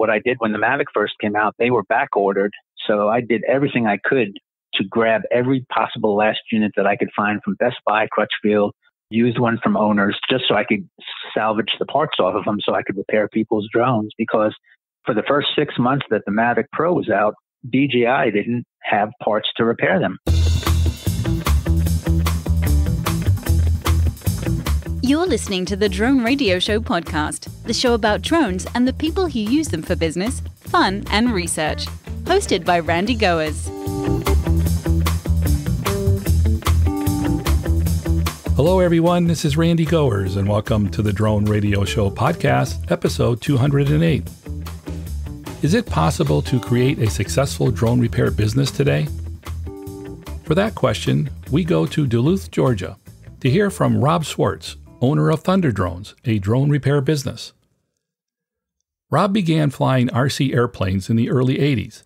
what I did when the Mavic first came out, they were back ordered. So I did everything I could to grab every possible last unit that I could find from Best Buy, Crutchfield, used one from owners, just so I could salvage the parts off of them so I could repair people's drones. Because for the first 6 months that the Mavic Pro was out, DJI didn't have parts to repair them. You're listening to the Drone Radio Show podcast, the show about drones and the people who use them for business, fun, and research. Hosted by Randy Goers. Hello, everyone. This is Randy Goers, and welcome to the Drone Radio Show podcast, episode 208. Is it possible to create a successful drone repair business today? For that question, we go to Duluth, Georgia, to hear from Rob Swartz, owner of Thunder Drones, a drone repair business. Rob began flying RC airplanes in the early 80s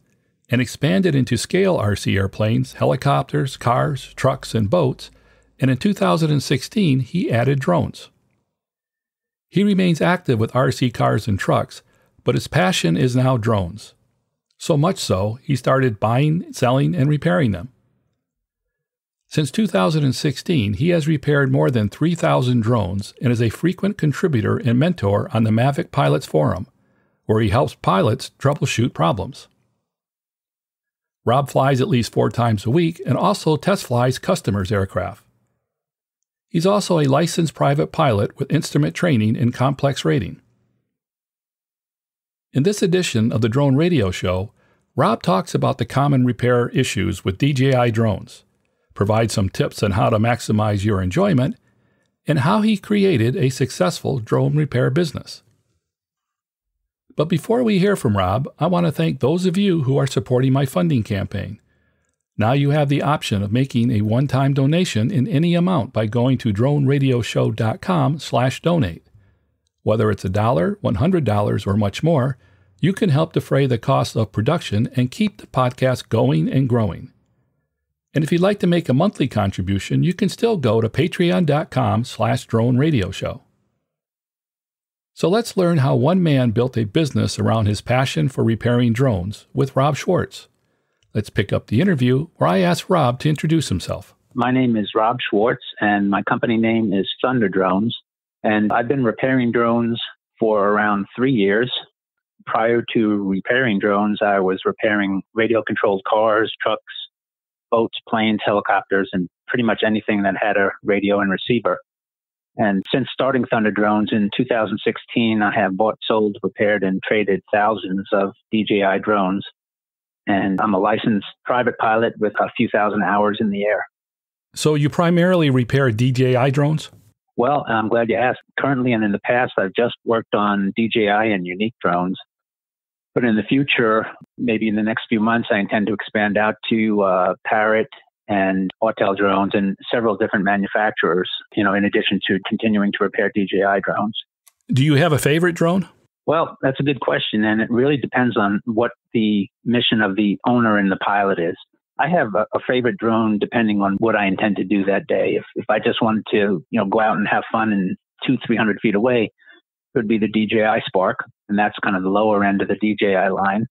and expanded into scale RC airplanes, helicopters, cars, trucks, and boats, and in 2016 he added drones. He remains active with RC cars and trucks, but his passion is now drones. So much so, he started buying, selling, and repairing them. Since 2016, he has repaired more than 3,000 drones and is a frequent contributor and mentor on the Mavic Pilots Forum, where he helps pilots troubleshoot problems. Rob flies at least 4 times a week and also test flies customers' aircraft. He's also a licensed private pilot with instrument training and complex rating. In this edition of the Drone Radio Show, Rob talks about the common repair issues with DJI drones, provides some tips on how to maximize your enjoyment, and how he created a successful drone repair business. But before we hear from Rob, I want to thank those of you who are supporting my funding campaign. Now you have the option of making a one-time donation in any amount by going to droneradioshow.com/donate. Whether it's $1, $100, or much more, you can help defray the cost of production and keep the podcast going and growing. And if you'd like to make a monthly contribution, you can still go to patreon.com/droneradioshow. So let's learn how one man built a business around his passion for repairing drones with Rob Swartz. Let's pick up the interview where I asked Rob to introduce himself. My name is Rob Swartz, and my company name is Thunder Drones. And I've been repairing drones for around 3 years. Prior to repairing drones, I was repairing radio-controlled cars, trucks, boats, planes, helicopters, and pretty much anything that had a radio and receiver. And since starting Thunder Drones in 2016, I have bought, sold, repaired, and traded thousands of DJI drones. And I'm a licensed private pilot with a few thousand hours in the air. So you primarily repair DJI drones? Well, I'm glad you asked. Currently and in the past, I've just worked on DJI and Unique drones. But in the future, maybe in the next few months, I intend to expand out to Parrot and Autel drones and several different manufacturers, in addition to continuing to repair DJI drones. Do you have a favorite drone? Well, that's a good question, and it really depends on what the mission of the owner and the pilot is. I have a favorite drone depending on what I intend to do that day. If I just wanted to, go out and have fun and 200-300 feet away, it would be the DJI Spark, and that's kind of the lower end of the DJI line.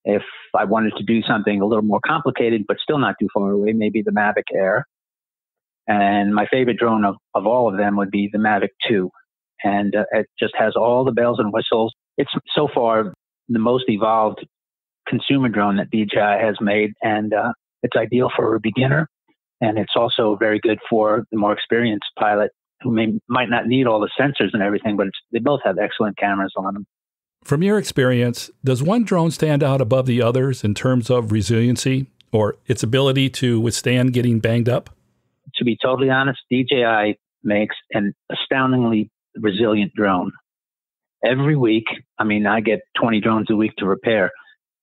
If I wanted to do something a little more complicated, but still not too far away, maybe the Mavic Air. And my favorite drone of all of them would be the Mavic 2. And it just has all the bells and whistles. It's so far the most evolved consumer drone that DJI has made, and it's ideal for a beginner. And it's also very good for the more experienced pilot who might not need all the sensors and everything, but they both have excellent cameras on them. From your experience, does one drone stand out above the others in terms of resiliency or its ability to withstand getting banged up? To be totally honest, DJI makes an astoundingly resilient drone. Every week, I get 20 drones a week to repair,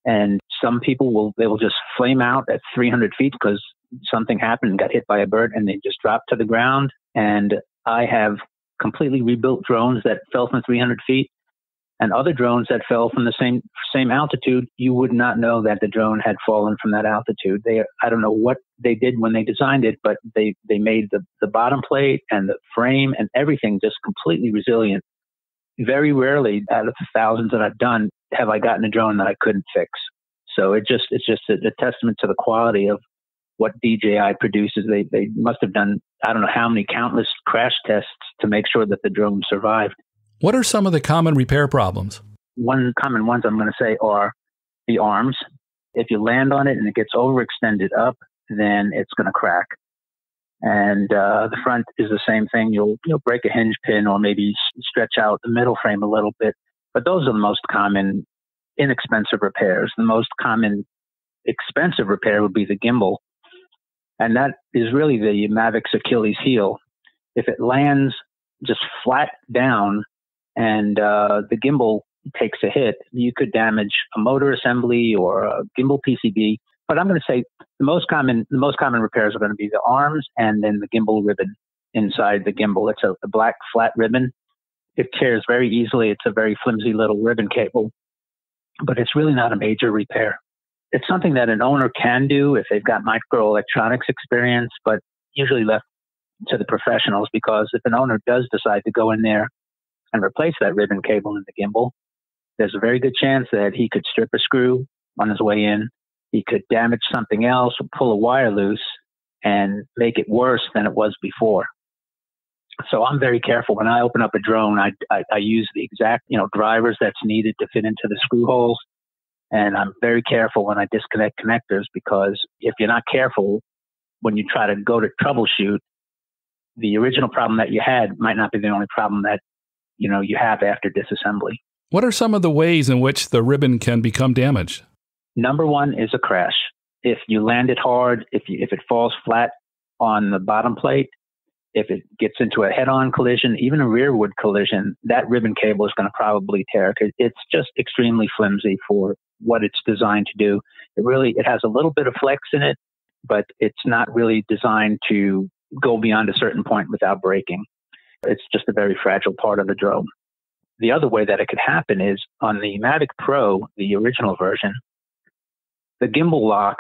and some people will just flame out at 300 feet because something happened and got hit by a bird, and they just dropped to the ground. And I have completely rebuilt drones that fell from 300 feet, and other drones that fell from the same altitude. You would not know that the drone had fallen from that altitude. I don't know what they did when they designed it, but they made the bottom plate and the frame and everything just completely resilient. Very rarely out of the thousands that I've done have I gotten a drone that I couldn't fix. So it's just a testament to the quality of what DJI produces. They must have done, I don't know how many countless crash tests to make sure that the drone survived. What are some of the common repair problems? One common ones I'm going to say are the arms. If you land on it and it gets overextended up, then it's going to crack. And the front is the same thing. You'll break a hinge pin or maybe stretch out the middle frame a little bit. But those are the most common inexpensive repairs. The most common expensive repair would be the gimbal. And that is really the Mavic's Achilles heel. If it lands just flat down and the gimbal takes a hit, you could damage a motor assembly or a gimbal PCB. But I'm going to say the most common repairs are going to be the arms and then the gimbal ribbon inside the gimbal. It's a black flat ribbon. It tears very easily. It's a very flimsy little ribbon cable, but it's really not a major repair. It's something that an owner can do if they've got microelectronics experience, but usually left to the professionals, because if an owner does decide to go in there and replace that ribbon cable in the gimbal, there's a very good chance that he could strip a screw on his way in. He could damage something else or pull a wire loose and make it worse than it was before. So I'm very careful when I open up a drone. I use the exact drivers that's needed to fit into the screw holes, and I'm very careful when I disconnect connectors, because if you're not careful when you try to go to troubleshoot, the original problem that you had might not be the only problem that you have after disassembly. What are some of the ways in which the ribbon can become damaged? Number one is a crash. If you land it hard, if it falls flat on the bottom plate, if it gets into a head-on collision, even a rearward collision, that ribbon cable is going to probably tear, because it's just extremely flimsy for what it's designed to do. It has a little bit of flex in it, but it's not really designed to go beyond a certain point without breaking. It's just a very fragile part of the drone. The other way that it could happen is on the Mavic Pro, the original version, the gimbal lock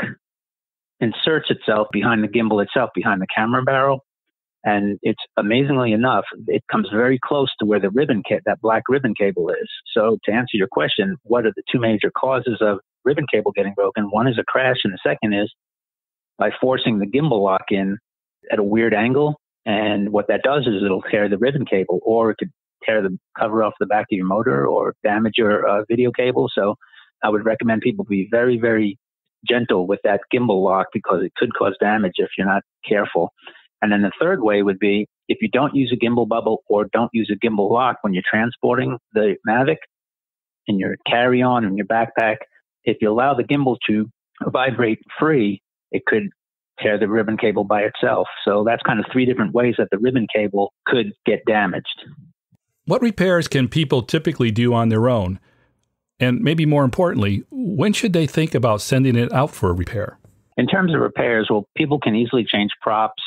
inserts itself behind the gimbal itself, behind the camera barrel. And it's amazingly enough, it comes very close to where the that black ribbon cable is. So to answer your question, what are the two major causes of ribbon cable getting broken? One is a crash, and the second is by forcing the gimbal lock in at a weird angle. And what that does is it'll tear the ribbon cable, or it could tear the cover off the back of your motor or damage your video cable. So I would recommend people be very, very gentle with that gimbal lock, because it could cause damage if you're not careful. And then the third way would be if you don't use a gimbal bubble or don't use a gimbal lock when you're transporting the Mavic in your carry-on and your backpack, if you allow the gimbal to vibrate free, it could tear the ribbon cable by itself. So that's kind of three different ways that the ribbon cable could get damaged. What repairs can people typically do on their own? And maybe more importantly, when should they think about sending it out for a repair? In terms of repairs, well, people can easily change props,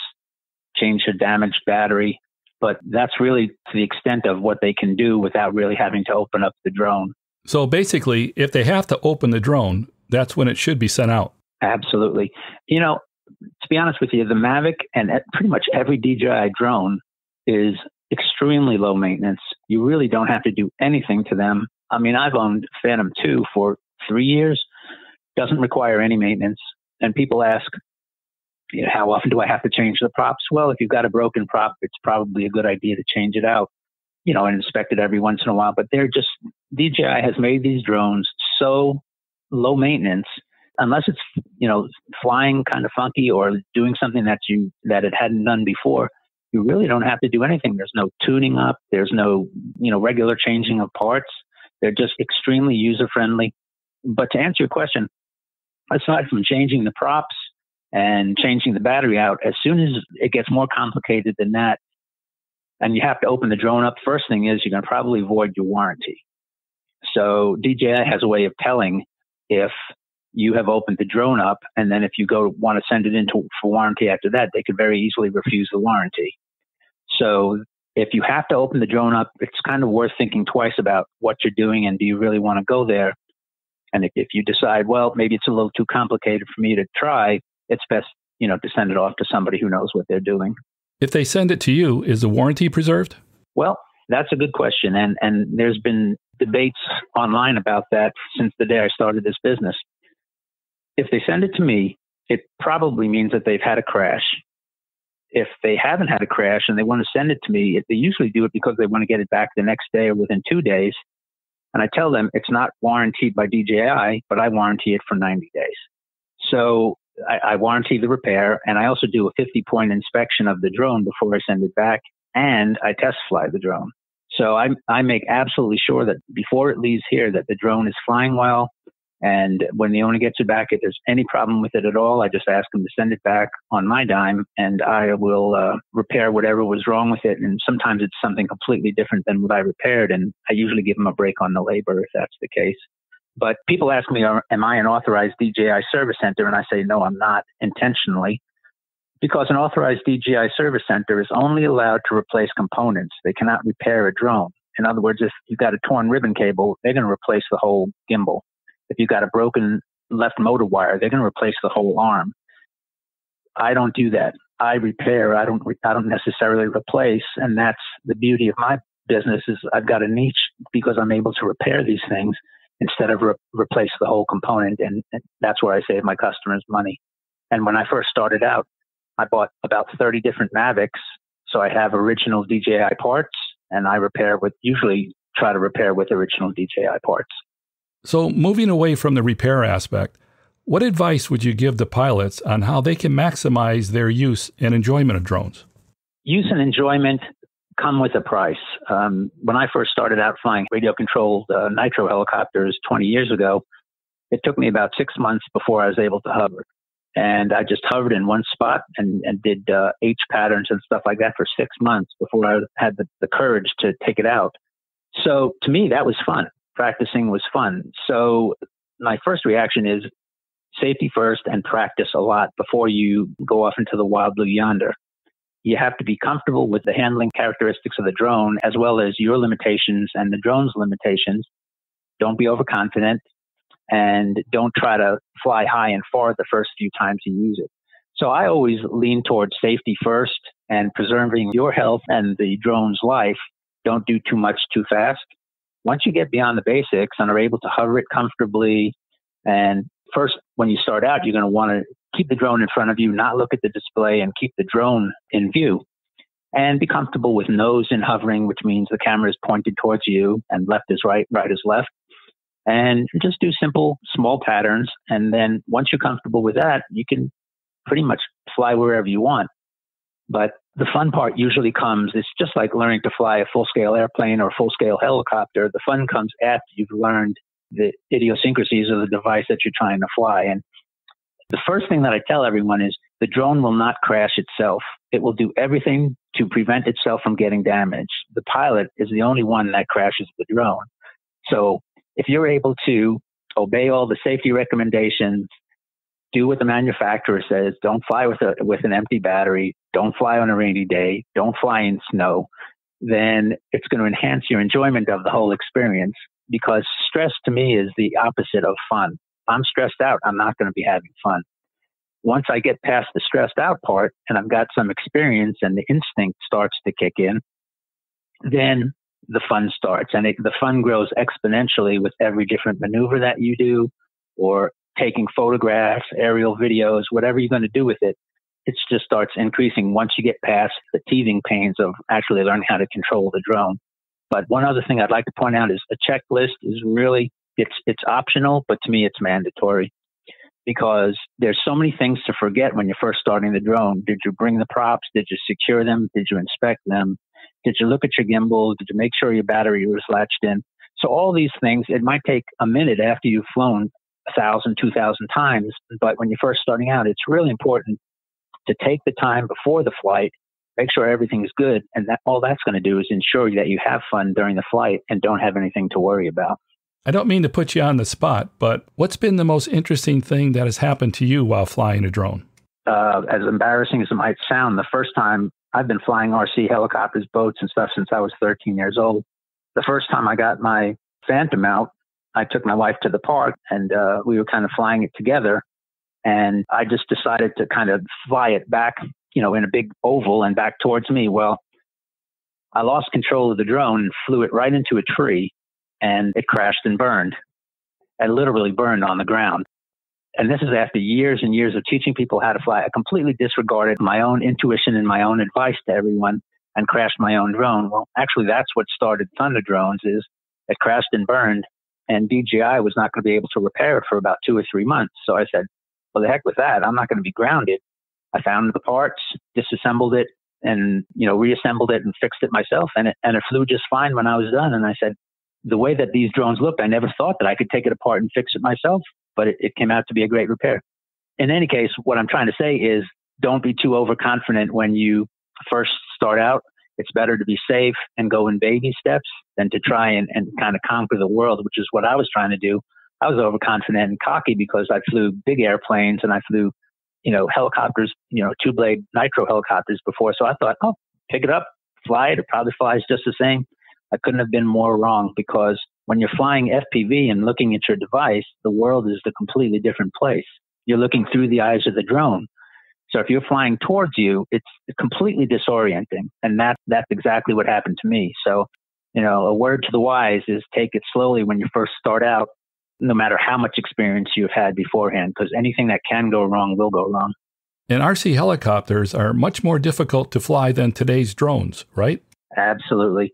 change a damaged battery, but that's really to the extent of what they can do without really having to open up the drone. So basically, if they have to open the drone, that's when it should be sent out. Absolutely. To be honest with you, the Mavic and pretty much every DJI drone is extremely low maintenance. You really don't have to do anything to them. I mean, I've owned Phantom 2 for 3 years. Doesn't require any maintenance. And people ask, how often do I have to change the props? Well, if you've got a broken prop, it's probably a good idea to change it out, and inspect it every once in a while. But DJI has made these drones so low maintenance, unless it's, flying kind of funky or doing something that it hadn't done before, you really don't have to do anything. There's no tuning up. There's no, regular changing of parts. They're just extremely user-friendly. But to answer your question, aside from changing the props and changing the battery out, as soon as it gets more complicated than that, and you have to open the drone up, first thing is you're going to probably void your warranty. So DJI has a way of telling if you have opened the drone up, and then if you want to send it in for warranty after that, they could very easily refuse the warranty. So if you have to open the drone up, it's kind of worth thinking twice about what you're doing and do you really want to go there. And if you decide, well, maybe it's a little too complicated for me to try, it's best, to send it off to somebody who knows what they're doing. If they send it to you, is the warranty preserved? Well, that's a good question. And there's been debates online about that since the day I started this business. If they send it to me, it probably means that they've had a crash. If they haven't had a crash and they want to send it to me, they usually do it because they want to get it back the next day or within 2 days. And I tell them it's not warranted by DJI, but I warranty it for 90 days. So I warranty the repair, and I also do a 50-point inspection of the drone before I send it back, and I test fly the drone. So I make absolutely sure that before it leaves here that the drone is flying well. And when the owner gets it back, if there's any problem with it at all, I just ask them to send it back on my dime, and I will repair whatever was wrong with it. And sometimes it's something completely different than what I repaired, and I usually give them a break on the labor if that's the case. But people ask me, am I an authorized DJI service center? And I say, no, I'm not, intentionally, because an authorized DJI service center is only allowed to replace components. They cannot repair a drone. In other words, if you've got a torn ribbon cable, they're going to replace the whole gimbal. If you've got a broken left motor wire, they're going to replace the whole arm. I don't do that. I repair. I don't necessarily replace. And that's the beauty of my business, is I've got a niche because I'm able to repair these things instead of replace the whole component. And that's where I save my customers money. And when I first started out, I bought about 30 different Mavics. So I have original DJI parts, and I usually try to repair with original DJI parts. So moving away from the repair aspect, what advice would you give the pilots on how they can maximize their use and enjoyment of drones? Use and enjoyment come with a price. When I first started out flying radio-controlled nitro helicopters 20 years ago, it took me about 6 months before I was able to hover. And I just hovered in one spot and did H patterns and stuff like that for 6 months before I had the courage to take it out. So to me, that was fun. Practicing was fun. So my first reaction is safety first and practice a lot before you go off into the wild blue yonder. You have to be comfortable with the handling characteristics of the drone, as well as your limitations and the drone's limitations. Don't be overconfident, and don't try to fly high and far the first few times you use it. So I always lean towards safety first and preserving your health and the drone's life. Don't do too much too fast. Once you get beyond the basics and are able to hover it comfortably, and first, when you start out, you're going to want to keep the drone in front of you, not look at the display, and keep the drone in view. And be comfortable with nose in hovering, which means the camera is pointed towards you and left is right, right is left. And just do simple, small patterns. And then once you're comfortable with that, you can pretty much fly wherever you want. But the fun part usually comes, it's just like learning to fly a full-scale airplane or a full-scale helicopter. The fun comes after you've learned the idiosyncrasies of the device that you're trying to fly. And the first thing that I tell everyone is the drone will not crash itself. It will do everything to prevent itself from getting damaged. The pilot is the only one that crashes the drone. So if you're able to obey all the safety recommendations, do what the manufacturer says, don't fly with an empty battery, don't fly on a rainy day, don't fly in snow, then it's going to enhance your enjoyment of the whole experience, because stress to me is the opposite of fun. If I'm stressed out, I'm not going to be having fun. Once I get past the stressed out part and I've got some experience and the instinct starts to kick in, then the fun starts. And the fun grows exponentially with every different maneuver that you do, or taking photographs, aerial videos, whatever you're going to do with it. It just starts increasing once you get past the teething pains of actually learning how to control the drone. But one other thing I'd like to point out is a checklist is really, it's optional, but to me it's mandatory, because there's so many things to forget when you're first starting the drone. Did you bring the props? Did you secure them? Did you inspect them? Did you look at your gimbal? Did you make sure your battery was latched in? So all these things, it might take a minute after you've flown 1,000, 2,000 times. But when you're first starting out, it's really important to take the time before the flight, make sure everything's good. And all that's going to do is ensure that you have fun during the flight and don't have anything to worry about. I don't mean to put you on the spot, but what's been the most interesting thing that has happened to you while flying a drone? As embarrassing as it might sound, the first time I've been flying RC helicopters, boats and stuff since I was 13 years old. The first time I got my Phantom out, I took my wife to the park and we were kind of flying it together. And I just decided to kind of fly it back, in a big oval and back towards me. Well, I lost control of the drone and flew it right into a tree. and it crashed and burned. I literally burned on the ground. And this is after years and years of teaching people how to fly. I completely disregarded my own intuition and my own advice to everyone and crashed my own drone. Well, actually, that's what started Thunder Drones. Is it crashed and burned, and DJI was not going to be able to repair it for about 2 or 3 months. So I said, well, the heck with that. I'm not going to be grounded. I found the parts, disassembled it, and reassembled it and fixed it myself. And it flew just fine when I was done. And I said, the way that these drones looked, I never thought that I could take it apart and fix it myself. But it came out to be a great repair. In any case, what I'm trying to say is don't be too overconfident when you first start out. It's better to be safe and go in baby steps than to try and kind of conquer the world, which is what I was trying to do. I was overconfident and cocky because I flew big airplanes and I flew, helicopters, 2-blade nitro helicopters before. So I thought, oh, pick it up, fly it. It probably flies just the same. I couldn't have been more wrong, because when you're flying FPV and looking at your device, the world is a completely different place. You're looking through the eyes of the drone. So if you're flying towards you, it's completely disorienting. And that's exactly what happened to me. So, a word to the wise is take it slowly when you first start out, no matter how much experience you've had beforehand, because anything that can go wrong will go wrong. And RC helicopters are much more difficult to fly than today's drones, right? Absolutely.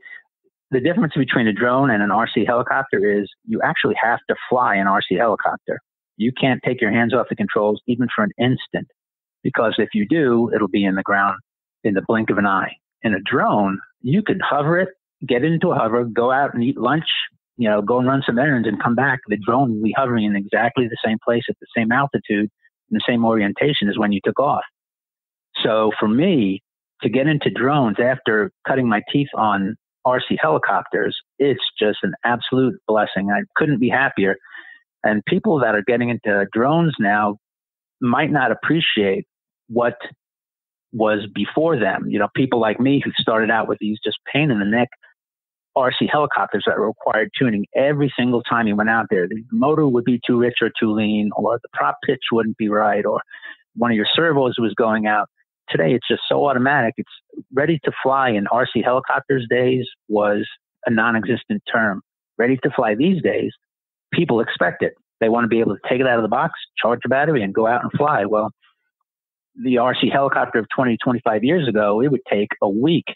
The difference between a drone and an RC helicopter is you actually have to fly an RC helicopter. You can't take your hands off the controls even for an instant, because if you do, it'll be in the ground in the blink of an eye. In a drone, you could hover it, get into a hover, go out and eat lunch, go and run some errands and come back. The drone will be hovering in exactly the same place at the same altitude and the same orientation as when you took off. So for me, to get into drones after cutting my teeth on RC helicopters, it's just an absolute blessing. I couldn't be happier. And people that are getting into drones now might not appreciate what was before them. People like me who started out with these just pain in the neck RC helicopters that required tuning every single time you went out there. The motor would be too rich or too lean, or the prop pitch wouldn't be right, or one of your servos was going out. Today, it's just so automatic. It's ready to fly. In RC helicopters days was a non-existent term. Ready to fly these days, people expect it. They want to be able to take it out of the box, charge the battery, and go out and fly. Well, the RC helicopter of 20, 25 years ago, it would take a week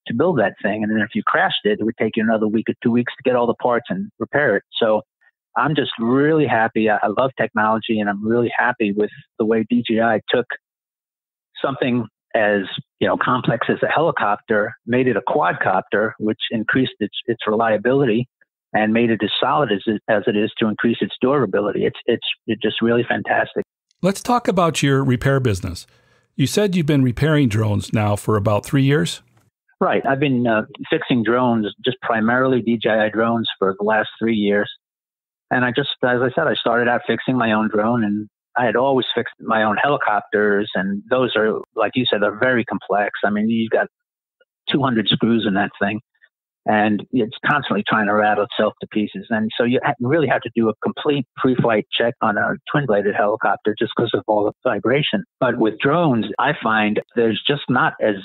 to build that thing. And then if you crashed it, it would take you another week or 2 weeks to get all the parts and repair it. So I'm just really happy. I love technology, and I'm really happy with the way DJI took something as complex as a helicopter, made it a quadcopter, which increased its reliability and made it as solid as it is to increase its durability. It's just really fantastic. Let's talk about your repair business. You said you've been repairing drones now for about 3 years? Right. I've been fixing drones, just primarily DJI drones, for the last 3 years. And as I said, I started out fixing my own drone, and I had always fixed my own helicopters. And those are, like you said, they're very complex. I mean, you've got 200 screws in that thing, and it's constantly trying to rattle itself to pieces. And so you really have to do a complete pre-flight check on a twin-bladed helicopter just because of all the vibration. But with drones, I find there's just not as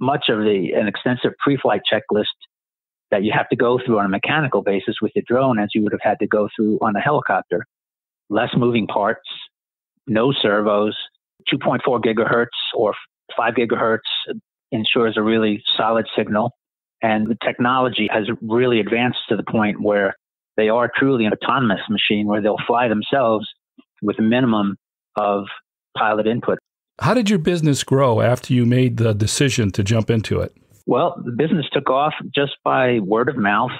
much of an extensive pre-flight checklist that you have to go through on a mechanical basis with the drone as you would have had to go through on a helicopter. Less moving parts, no servos, 2.4 gigahertz or 5 gigahertz ensures a really solid signal. And the technology has really advanced to the point where they are truly an autonomous machine where they'll fly themselves with a minimum of pilot input. How did your business grow after you made the decision to jump into it? Well, the business took off just by word of mouth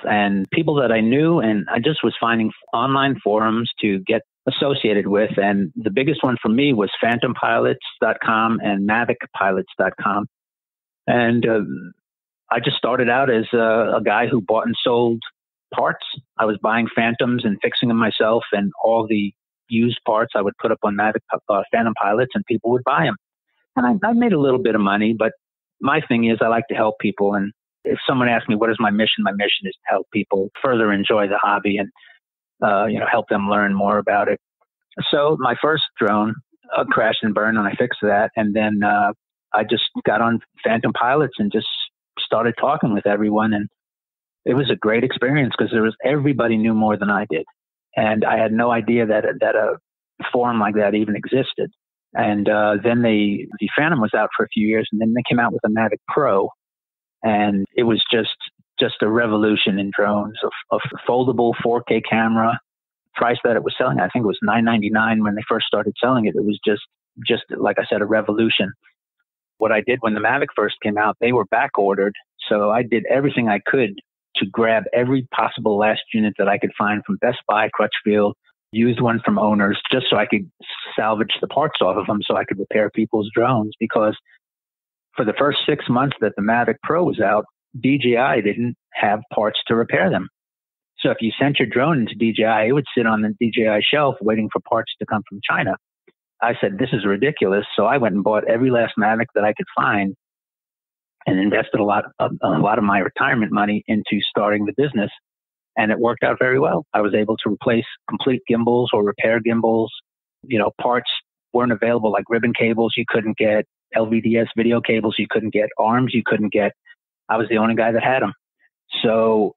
and people that I knew, and I just was finding online forums to get associated with. And the biggest one for me was phantompilots.com and mavicpilots.com. And I just started out as a guy who bought and sold parts. I was buying Phantoms and fixing them myself, and all the used parts I would put up on Phantom Pilots, and people would buy them. And I made a little bit of money, but my thing is I like to help people. And if someone asks me, what is my mission? My mission is to help people further enjoy the hobby and, help them learn more about it. So my first drone crashed and burned, and I fixed that. And then I just got on Phantom Pilots and just started talking with everyone. And It was a great experience because everybody knew more than I did. And I had no idea that a forum like that even existed. And then the Phantom was out for a few years, and then they came out with a Mavic Pro. And it was just a revolution in drones, a foldable 4K camera. Price that it was selling, I think it was $9.99 when they first started selling it. It was just like I said, a revolution. What I did when the Mavic first came out, they were back ordered. So I did everything I could to grab every possible last unit that I could find from Best Buy, Crutchfield, used one from owners, just so I could salvage the parts off of them so I could repair people's drones. Because for the first 6 months that the Mavic Pro was out, DJI didn't have parts to repair them. So if you sent your drone into DJI, it would sit on the DJI shelf waiting for parts to come from China. I said, this is ridiculous. So I went and bought every last Mavic that I could find and invested a lot of my retirement money into starting the business. And it worked out very well. I was able to replace complete gimbals or repair gimbals. Parts weren't available, like ribbon cables you couldn't get, LVDS video cables you couldn't get, arms you couldn't get. I was the only guy that had them. So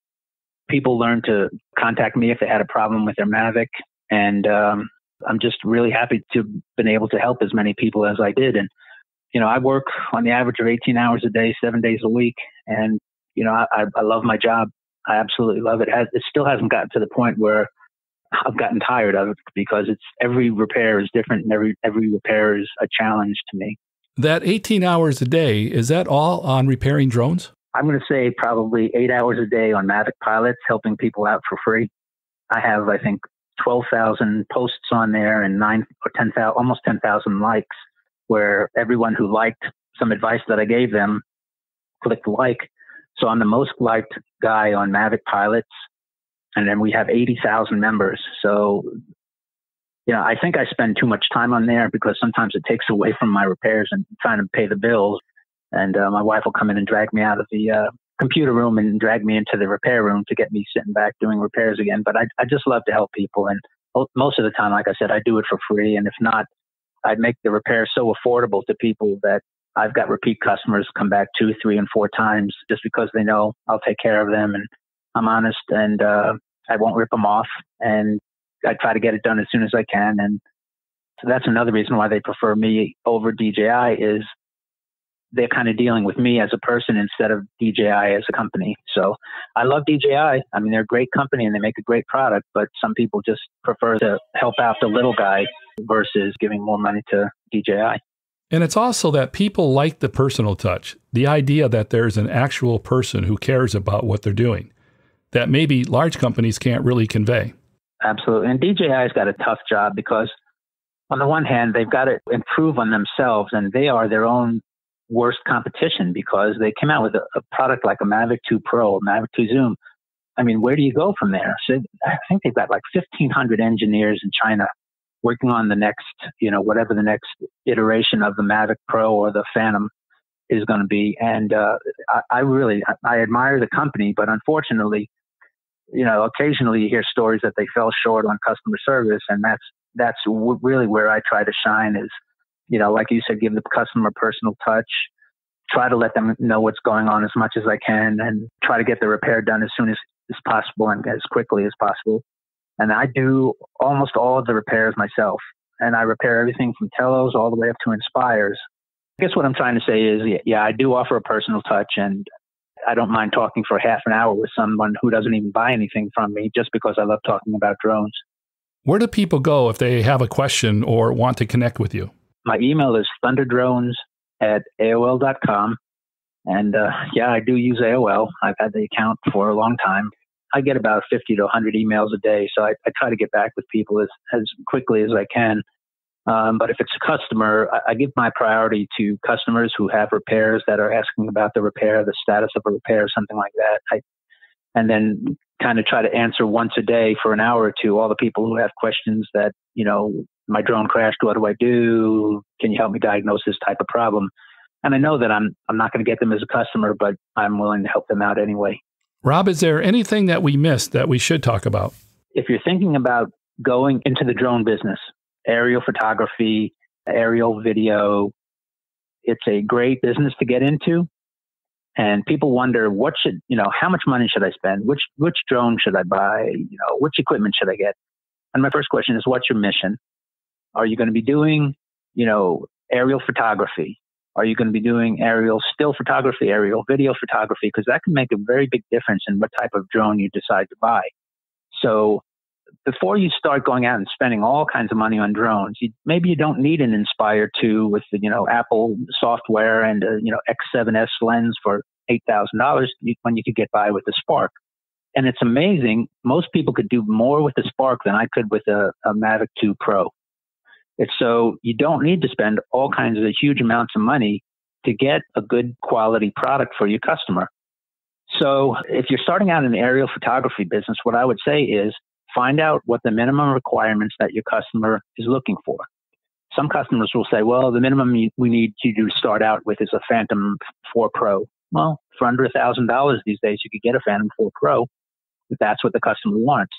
people learned to contact me if they had a problem with their Mavic. And I'm just really happy to have been able to help as many people as I did. And, I work on the average of 18 hours a day, 7 days a week. And, I love my job. I absolutely love it. It still hasn't gotten to the point where I've gotten tired of it, because every repair is different and every repair is a challenge to me. That 18 hours a day, is that all on repairing drones? I'm going to say probably 8 hours a day on Mavic pilots, helping people out for free. I have, I think, 12,000 posts on there and almost 10,000 likes, where everyone who liked some advice that I gave them clicked like. So I'm the most liked guy on Mavic pilots. And then we have 80,000 members. So, I think I spend too much time on there because sometimes it takes away from my repairs and trying to pay the bills. And my wife will come in and drag me out of the computer room and drag me into the repair room to get me sitting back doing repairs again. But I just love to help people. And most of the time, like I said, I do it for free. And if not, I make the repair so affordable to people that I've got repeat customers come back 2, 3, and 4 times just because they know I'll take care of them and I'm honest and I won't rip them off. And I try to get it done as soon as I can. And so that's another reason why they prefer me over DJI is they're kind of dealing with me as a person instead of DJI as a company. So I love DJI. I mean, they're a great company and they make a great product, but some people just prefer to help out the little guy versus giving more money to DJI. And it's also that people like the personal touch, the idea that there's an actual person who cares about what they're doing, that maybe large companies can't really convey. Absolutely. And DJI's got a tough job because on the one hand, they've got to improve on themselves and they are their own worst competition because they came out with a product like a Mavic 2 Pro, a Mavic 2 Zoom. I mean, where do you go from there? So I think they've got like 1,500 engineers in China working on the next, whatever the next iteration of the Mavic Pro or the Phantom is going to be. And I admire the company, but unfortunately, occasionally you hear stories that they fell short on customer service. And that's really where I try to shine is, like you said, give the customer a personal touch, try to let them know what's going on as much as I can and try to get the repair done as soon as possible and as quickly as possible. And I do almost all of the repairs myself. And I repair everything from Telos all the way up to Inspires. I guess what I'm trying to say is, I do offer a personal touch and I don't mind talking for half an hour with someone who doesn't even buy anything from me just because I love talking about drones. Where do people go if they have a question or want to connect with you? My email is thunderdrones@aol.com. And I do use AOL. I've had the account for a long time. I get about 50 to 100 emails a day. So I try to get back with people as quickly as I can. But if it's a customer, I give my priority to customers who have repairs that are asking about the repair, the status of a repair, something like that. And then kind of try to answer once a day for an hour or two all the people who have questions that, my drone crashed, what do I do? Can you help me diagnose this type of problem? And I know that I'm not going to get them as a customer, but I'm willing to help them out anyway. Rob, is there anything that we missed that we should talk about? If you're thinking about going into the drone business, aerial photography, aerial video, it's a great business to get into. And people wonder, how much money should I spend? Which drone should I buy? Which equipment should I get? And my first question is, what's your mission? Are you going to be doing, aerial photography? Are you going to be doing aerial still photography, aerial video photography? Because that can make a very big difference in what type of drone you decide to buy. So before you start going out and spending all kinds of money on drones, maybe you don't need an Inspire 2 with the, Apple software and a, X7S lens for $8,000 when you could get by with the Spark. And it's amazing. Most people could do more with the Spark than I could with a Mavic 2 Pro. So you don't need to spend all kinds of huge amounts of money to get a good quality product for your customer. So if you're starting out in the aerial photography business, what I would say is find out what the minimum requirements that your customer is looking for. Some customers will say, well, the minimum we need you to start out with is a Phantom 4 Pro. Well, for under $1,000 these days, you could get a Phantom 4 Pro if that's what the customer wants.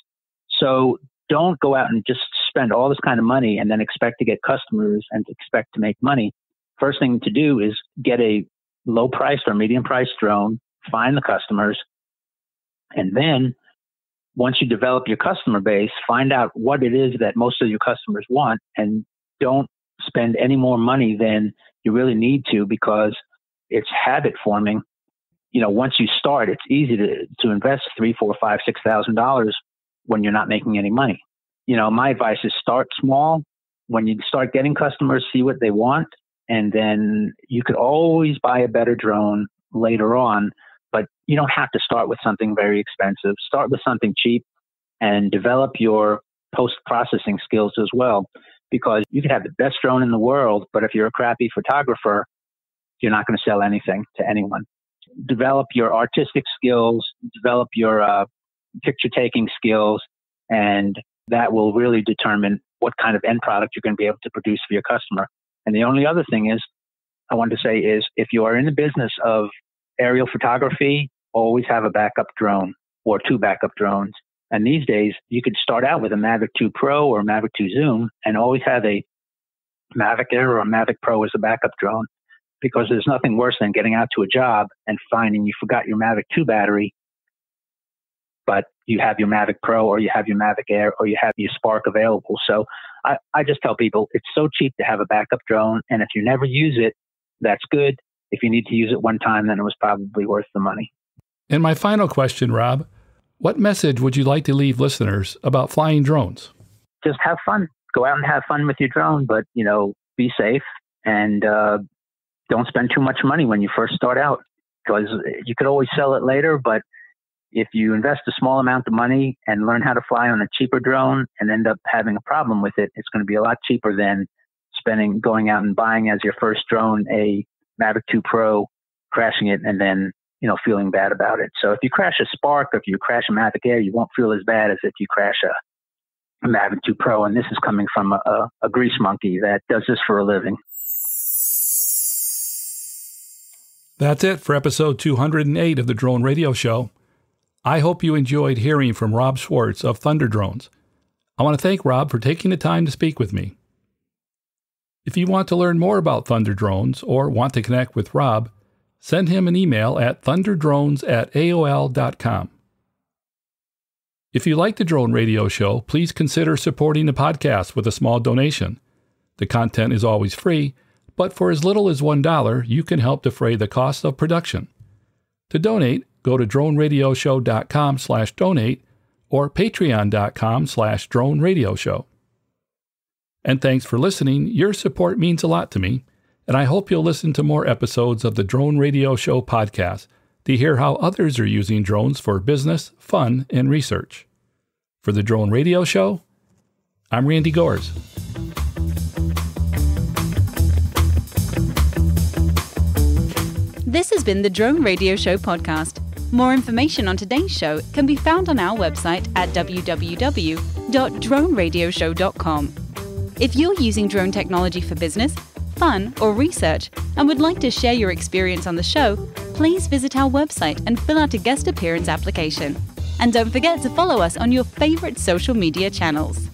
So don't go out and just spend all this kind of money and then expect to get customers and expect to make money. First thing to do is get a low priced or medium priced drone, find the customers, and then once you develop your customer base, find out what it is that most of your customers want, and don't spend any more money than you really need to, because it's habit forming. Once you start, it's easy to invest $3,000, $4,000, $5,000, $6,000 when you're not making any money. My advice is start small. When you start getting customers, see what they want, and then you could always buy a better drone later on. But you don't have to start with something very expensive. Start with something cheap and develop your post-processing skills as well, because you could have the best drone in the world, but if you're a crappy photographer, you're not going to sell anything to anyone. Develop your artistic skills, develop your picture-taking skills, and that will really determine what kind of end product you're going to be able to produce for your customer. And the only other thing I want to say is, if you are in the business of aerial photography, always have a backup drone or 2 backup drones. And these days, you could start out with a Mavic 2 Pro or a Mavic 2 Zoom and always have a Mavic Air or a Mavic Pro as a backup drone, because there's nothing worse than getting out to a job and finding you forgot your Mavic 2 battery, but you have your Mavic Pro or you have your Mavic Air or you have your Spark available. So I just tell people it's so cheap to have a backup drone. And if you never use it, that's good. If you need to use it one time, then it was probably worth the money. And my final question, Rob, what message would you like to leave listeners about flying drones? Just have fun. Go out and have fun with your drone, but, be safe and don't spend too much money when you first start out, because you could always sell it later. But if you invest a small amount of money and learn how to fly on a cheaper drone and end up having a problem with it, it's going to be a lot cheaper than going out and buying as your first drone a Mavic 2 Pro, crashing it, and then, feeling bad about it. So if you crash a Spark or if you crash a Mavic Air, you won't feel as bad as if you crash a Mavic 2 Pro. And this is coming from a grease monkey that does this for a living. That's it for episode 208 of the Drone Radio Show. I hope you enjoyed hearing from Rob Swartz of Thunder Drones. I want to thank Rob for taking the time to speak with me. If you want to learn more about Thunder Drones or want to connect with Rob, send him an email at thunderdrones@aol.com. If you like the Drone Radio Show, please consider supporting the podcast with a small donation. The content is always free, but for as little as $1, you can help defray the cost of production. To donate, go to droneradioshow.com/donate or patreon.com/droneradioshow. And thanks for listening. Your support means a lot to me, and I hope you'll listen to more episodes of the Drone Radio Show podcast to hear how others are using drones for business, fun, and research. For the Drone Radio Show, I'm Randy Goers. This has been the Drone Radio Show podcast. More information on today's show can be found on our website at www.droneradioshow.com. If you're using drone technology for business, fun, or research and would like to share your experience on the show, please visit our website and fill out a guest appearance application. And don't forget to follow us on your favorite social media channels.